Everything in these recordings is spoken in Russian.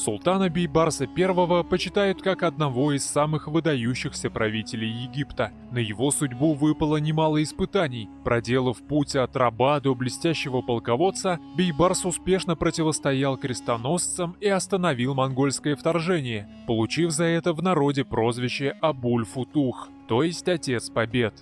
Султана Бейбарса I почитают как одного из самых выдающихся правителей Египта. На его судьбу выпало немало испытаний. Проделав путь от раба до блестящего полководца, Бейбарс успешно противостоял крестоносцам и остановил монгольское вторжение, получив за это в народе прозвище Абуль-Футух, то есть «Отец Побед».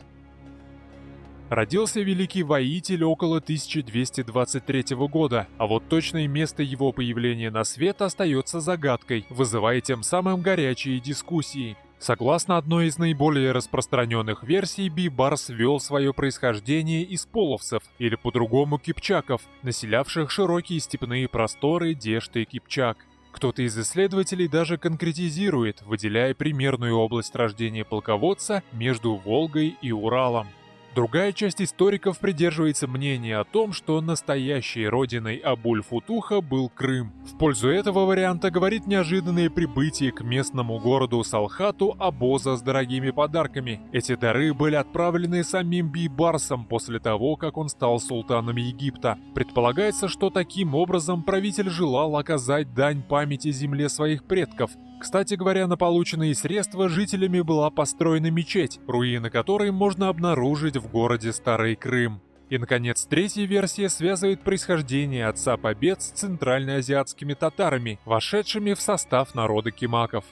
Родился великий воитель около 1223 года, а вот точное место его появления на свет остается загадкой, вызывая тем самым горячие дискуссии. Согласно одной из наиболее распространенных версий, Бейбарс вел свое происхождение из половцев, или по-другому кипчаков, населявших широкие степные просторы Дешты и Кипчак. Кто-то из исследователей даже конкретизирует, выделяя примерную область рождения полководца между Волгой и Уралом. Другая часть историков придерживается мнения о том, что настоящей родиной Абуль-Футуха был Крым. В пользу этого варианта говорит неожиданное прибытие к местному городу Салхату обоза с дорогими подарками. Эти дары были отправлены самим Бейбарсом после того, как он стал султаном Египта. Предполагается, что таким образом правитель желал оказать дань памяти земле своих предков. Кстати говоря, на полученные средства жителями была построена мечеть, руины которой можно обнаружить в городе Старый Крым. И, наконец, третья версия связывает происхождение Отца Побед с центральноазиатскими татарами, вошедшими в состав народа кимаков.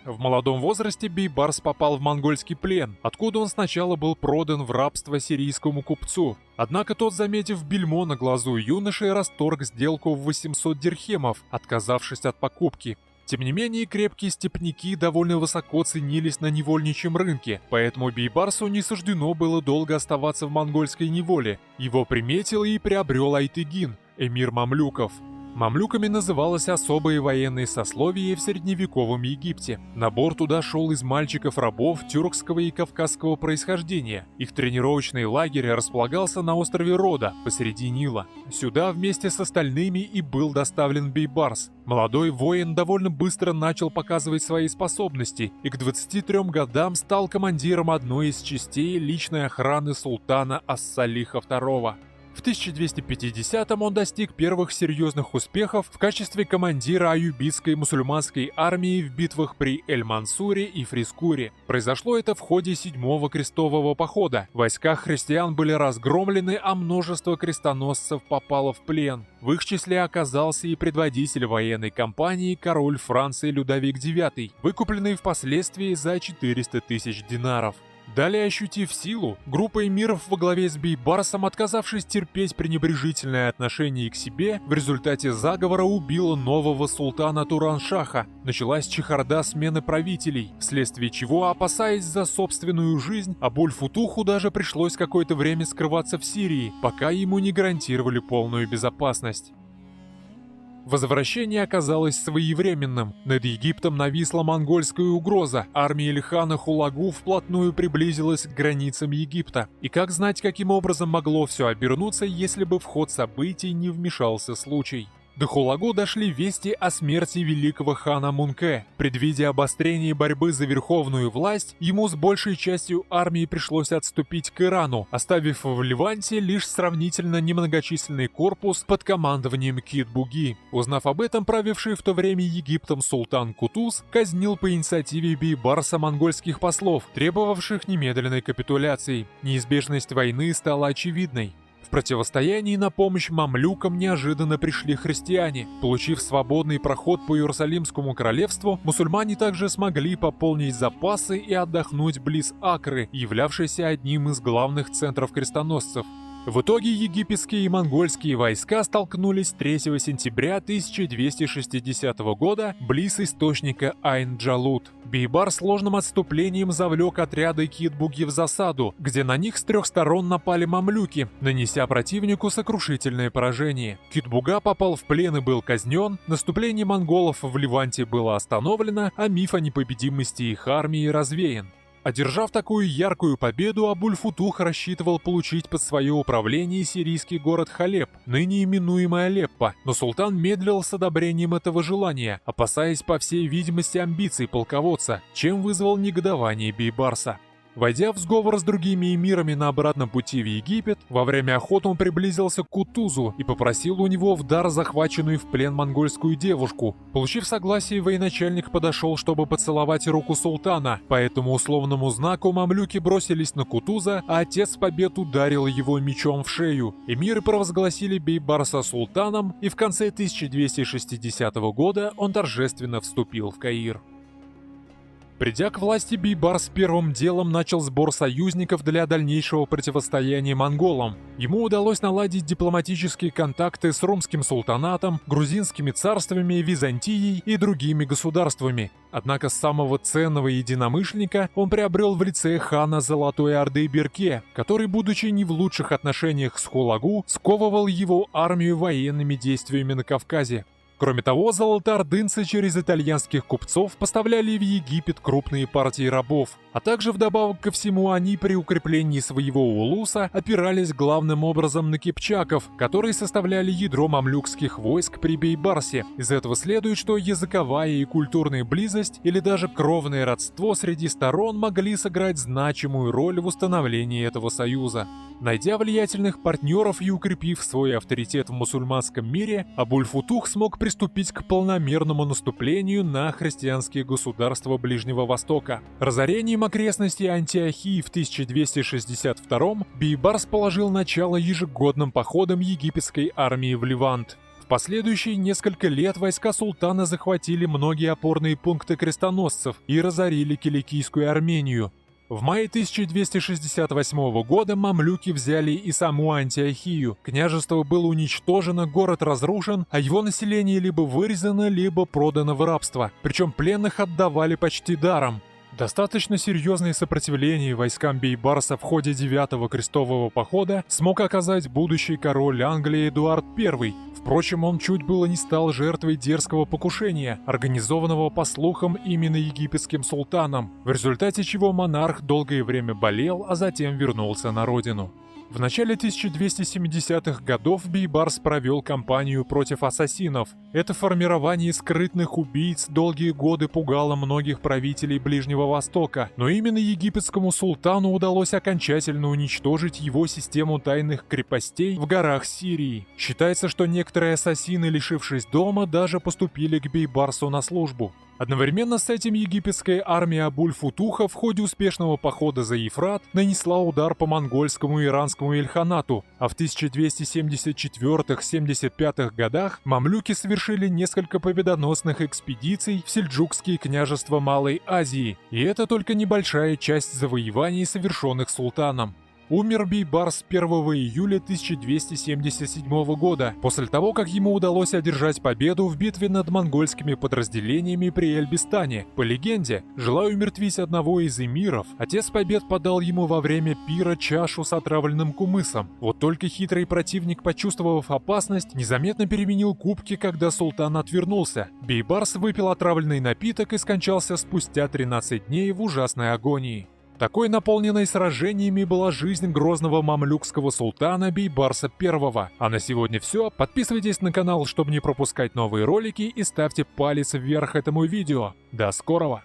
В молодом возрасте Бейбарс попал в монгольский плен, откуда он сначала был продан в рабство сирийскому купцу. Однако тот, заметив бельмо на глазу юноши, расторг сделку в 800 дирхемов, отказавшись от покупки. Тем не менее, крепкие степняки довольно высоко ценились на невольничьем рынке, поэтому Бейбарсу не суждено было долго оставаться в монгольской неволе. Его приметил и приобрел Айтыгин, эмир мамлюков. Мамлюками называлось особое военное сословие в средневековом Египте. Набор туда шел из мальчиков-рабов тюркского и кавказского происхождения. Их тренировочный лагерь располагался на острове Рода, посреди Нила. Сюда вместе с остальными и был доставлен Бейбарс. Молодой воин довольно быстро начал показывать свои способности и к 23 годам стал командиром одной из частей личной охраны султана Ас-Салиха II. В 1250-м он достиг первых серьезных успехов в качестве командира аюбитской мусульманской армии в битвах при Эль-Мансуре и Фрискуре. Произошло это в ходе 7-го крестового похода. Войска христиан были разгромлены, а множество крестоносцев попало в плен. В их числе оказался и предводитель военной кампании король Франции Людовик IX, выкупленный впоследствии за 400 тысяч динаров. Далее, ощутив силу, группа эмиров во главе с Бейбарсом, отказавшись терпеть пренебрежительное отношение к себе, в результате заговора убила нового султана Туран-Шаха. Началась чехарда смены правителей, вследствие чего, опасаясь за собственную жизнь, Абуль-Футуху даже пришлось какое-то время скрываться в Сирии, пока ему не гарантировали полную безопасность. Возвращение оказалось своевременным. Над Египтом нависла монгольская угроза. Армия Ильхана Хулагу вплотную приблизилась к границам Египта. И как знать, каким образом могло все обернуться, если бы в ход событий не вмешался случай? До Хулагу дошли вести о смерти великого хана Мунке. Предвидя обострение борьбы за верховную власть, ему с большей частью армии пришлось отступить к Ирану, оставив в Леванте лишь сравнительно немногочисленный корпус под командованием Кит-Буги. Узнав об этом, правивший в то время Египтом султан Кутуз казнил по инициативе Бейбарса монгольских послов, требовавших немедленной капитуляции. Неизбежность войны стала очевидной. В противостоянии на помощь мамлюкам неожиданно пришли христиане. Получив свободный проход по Иерусалимскому королевству, мусульмане также смогли пополнить запасы и отдохнуть близ Акры, являвшейся одним из главных центров крестоносцев. В итоге египетские и монгольские войска столкнулись 3 сентября 1260 года близ источника Айн-Джалут. Бейбар сложным отступлением завлек отряды Кит-Буги в засаду, где на них с 3 сторон напали мамлюки, нанеся противнику сокрушительное поражение. Кит-Буга попал в плен и был казнен, наступление монголов в Леванте было остановлено, а миф о непобедимости их армии развеян. Одержав такую яркую победу, Абуль-Футух рассчитывал получить под свое управление сирийский город Халеб, ныне именуемый Алеппо, но султан медлил с одобрением этого желания, опасаясь по всей видимости амбиций полководца, чем вызвал негодование Бейбарса. Войдя в сговор с другими эмирами на обратном пути в Египет, во время охоты он приблизился к Кутузу и попросил у него в дар захваченную в плен монгольскую девушку. Получив согласие, военачальник подошел, чтобы поцеловать руку султана. По этому условному знаку мамлюки бросились на Кутуза, а отец побед ударил его мечом в шею. Эмиры провозгласили Бейбарса султаном, и в конце 1260 года он торжественно вступил в Каир. Придя к власти, Бейбарс первым делом начал сбор союзников для дальнейшего противостояния монголам. Ему удалось наладить дипломатические контакты с Румским султанатом, грузинскими царствами, Византией и другими государствами. Однако самого ценного единомышленника он приобрел в лице хана Золотой Орды Берке, который, будучи не в лучших отношениях с Хулагу, сковывал его армию военными действиями на Кавказе. Кроме того, золотоордынцы через итальянских купцов поставляли в Египет крупные партии рабов, а также вдобавок ко всему они при укреплении своего улуса опирались главным образом на кипчаков, которые составляли ядро мамлюкских войск при Бейбарсе. Из этого следует, что языковая и культурная близость или даже кровное родство среди сторон могли сыграть значимую роль в установлении этого союза. Найдя влиятельных партнеров и укрепив свой авторитет в мусульманском мире, Абуль-Футух смог приступить к полномерному наступлению на христианские государства Ближнего Востока. Разорением окрестностей Антиохии в 1262-м Бейбарс положил начало ежегодным походам египетской армии в Левант. В последующие несколько лет войска султана захватили многие опорные пункты крестоносцев и разорили Киликийскую Армению. В мае 1268 года мамлюки взяли и саму Антиохию. Княжество было уничтожено, город разрушен, а его население либо вырезано, либо продано в рабство. Причем пленных отдавали почти даром. Достаточно серьезное сопротивление войскам Бейбарса в ходе 9-го крестового похода смог оказать будущий король Англии Эдуард I. Впрочем, он чуть было не стал жертвой дерзкого покушения, организованного, по слухам, именно египетским султаном, в результате чего монарх долгое время болел, а затем вернулся на родину. В начале 1270-х годов Бейбарс провел кампанию против ассасинов. Это формирование скрытных убийц долгие годы пугало многих правителей Ближнего Востока, но именно египетскому султану удалось окончательно уничтожить его систему тайных крепостей в горах Сирии. Считается, что некоторые ассасины, лишившись дома, даже поступили к Бейбарсу на службу. Одновременно с этим египетская армия Абуль-Футуха в ходе успешного похода за Ефрат нанесла удар по монгольскому и иранскому Ильханату, а в 1274-75 годах мамлюки совершили несколько победоносных экспедиций в сельджукские княжества Малой Азии, и это только небольшая часть завоеваний, совершенных султаном. Умер Бейбарс 1 июля 1277 года, после того, как ему удалось одержать победу в битве над монгольскими подразделениями при Эльбистане. По легенде, желая умертвить одного из эмиров, отец побед подал ему во время пира чашу с отравленным кумысом. Вот только хитрый противник, почувствовав опасность, незаметно переменил кубки, когда султан отвернулся. Бейбарс выпил отравленный напиток и скончался спустя 13 дней в ужасной агонии. Такой наполненной сражениями была жизнь грозного мамлюкского султана Бейбарса I. А на сегодня все. Подписывайтесь на канал, чтобы не пропускать новые ролики, и ставьте палец вверх этому видео. До скорого!